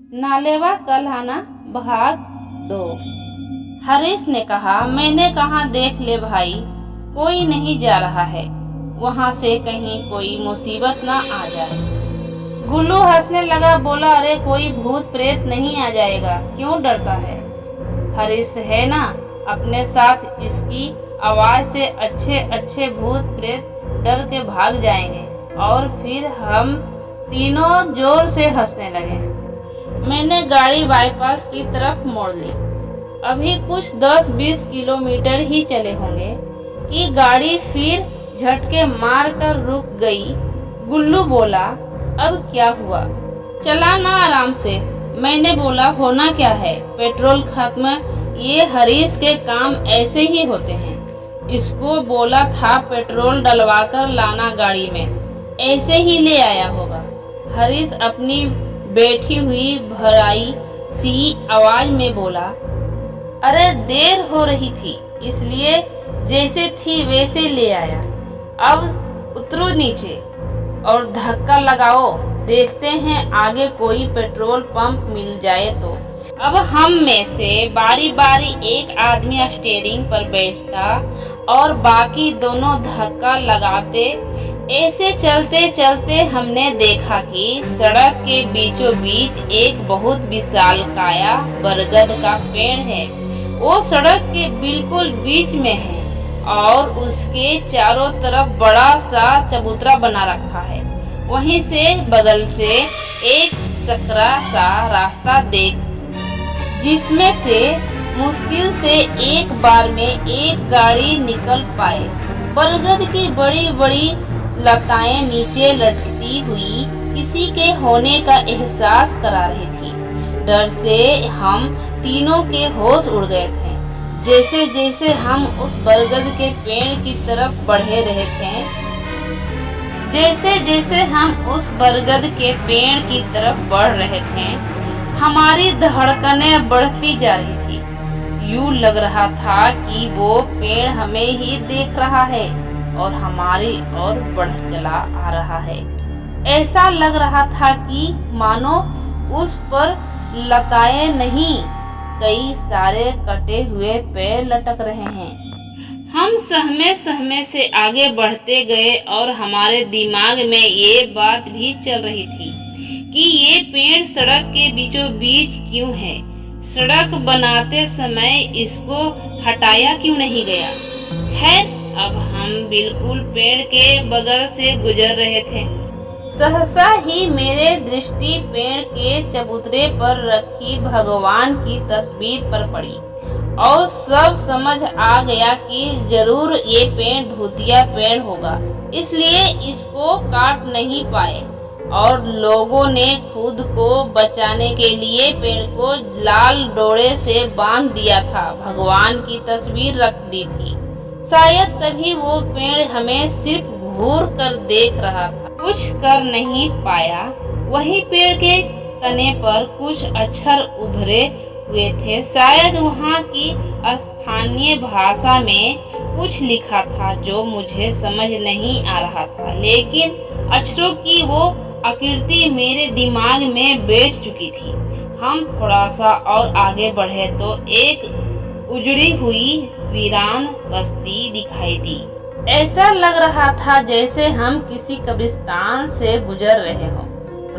नालेवा कल्हाना भाग 2। हरीश ने कहा, मैंने कहा देख ले भाई, कोई नहीं जा रहा है, वहाँ से कहीं कोई मुसीबत ना आ जाए। गुल्लू हंसने लगा, बोला, अरे कोई भूत प्रेत नहीं आ जाएगा, क्यों डरता है? हरीश है ना अपने साथ, इसकी आवाज से अच्छे अच्छे भूत प्रेत डर के भाग जाएंगे। और फिर हम तीनों जोर से हंसने लगे। मैंने गाड़ी बाईपास की तरफ मोड़ ली। अभी कुछ 10-20 किलोमीटर ही चले होंगे कि गाड़ी फिर झटके मार कर रुक गई। गुल्लू बोला, अब क्या हुआ? चला ना आराम से। मैंने बोला, होना क्या है, पेट्रोल खत्म। ये हरीश के काम ऐसे ही होते हैं। इसको बोला था पेट्रोल डलवाकर लाना गाड़ी में, ऐसे ही ले आया होगा। हरीश अपनी बैठी हुई भराई सी आवाज में बोला, अरे देर हो रही थी इसलिए जैसे थी वैसे ले आया। अब उतरो नीचे और धक्का लगाओ, देखते हैं आगे कोई पेट्रोल पंप मिल जाए तो। अब हम में से बारी बारी एक आदमी स्टीयरिंग पर बैठता और बाकी दोनों धक्का लगाते। ऐसे चलते चलते हमने देखा कि सड़क के बीचों बीच एक बहुत विशालकाय बरगद का पेड़ है। वो सड़क के बिल्कुल बीच में है और उसके चारों तरफ बड़ा सा चबूतरा बना रखा है। वहीं से बगल से एक सकरा सा रास्ता देख, जिसमें से मुश्किल से एक बार में एक गाड़ी निकल पाए। बरगद की बड़ी बड़ी लताएं नीचे लटकती हुई किसी के होने का एहसास करा रही थी। डर से हम तीनों के होश उड़ गए थे। जैसे जैसे हम उस बरगद के पेड़ की तरफ बढ़े रहे थे, हमारी धड़कनें बढ़ती जा रही थी। यूं लग रहा था कि वो पेड़ हमें ही देख रहा है और हमारी ओर बढ़ चला आ रहा है। ऐसा लग रहा था कि मानो उस पर लताएं नहीं, कई सारे कटे हुए पेड़ लटक रहे हैं। हम सहमे सहमे से आगे बढ़ते गए और हमारे दिमाग में ये बात भी चल रही थी कि ये पेड़ सड़क के बीचों बीच क्यों है? सड़क बनाते समय इसको हटाया क्यों नहीं गया? खैर, अब हम बिल्कुल पेड़ के बगल से गुजर रहे थे। सहसा ही मेरे दृष्टि पेड़ के चबूतरे पर रखी भगवान की तस्वीर पर पड़ी और सब समझ आ गया कि जरूर ये पेड़ भूतिया पेड़ होगा, इसलिए इसको काट नहीं पाए और लोगों ने खुद को बचाने के लिए पेड़ को लाल डोरे से बांध दिया था। भगवान की तस्वीर रख दी थी। शायद तभी वो पेड़ हमें सिर्फ घूर कर देख रहा था, कुछ कर नहीं पाया। वही पेड़ के तने पर कुछ अक्षर उभरे हुए थे। शायद वहाँ की स्थानीय भाषा में कुछ लिखा था जो मुझे समझ नहीं आ रहा था, लेकिन अक्षरों की वो आकृति मेरे दिमाग में बैठ चुकी थी। हम थोड़ा सा और आगे बढ़े तो एक उजड़ी हुई वीरान बस्ती दिखाई दी। ऐसा लग रहा था जैसे हम किसी कब्रिस्तान से गुजर रहे हों।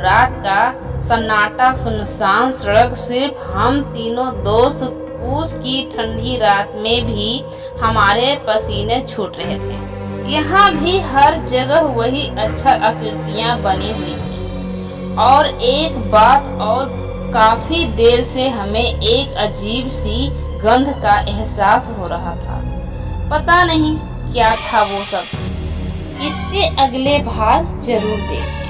रात का सन्नाटा, सुनसान सड़क, सिर्फ हम तीनों दोस्त। पूस की ठंडी रात में भी हमारे पसीने छूट रहे थे। यहाँ भी हर जगह वही अक्षर आकृतियाँ बनी हुई थी। और एक बात और, काफी देर से हमें एक अजीब सी गंध का एहसास हो रहा था। पता नहीं क्या था वो सब। इसके अगले भाग जरूर देखें।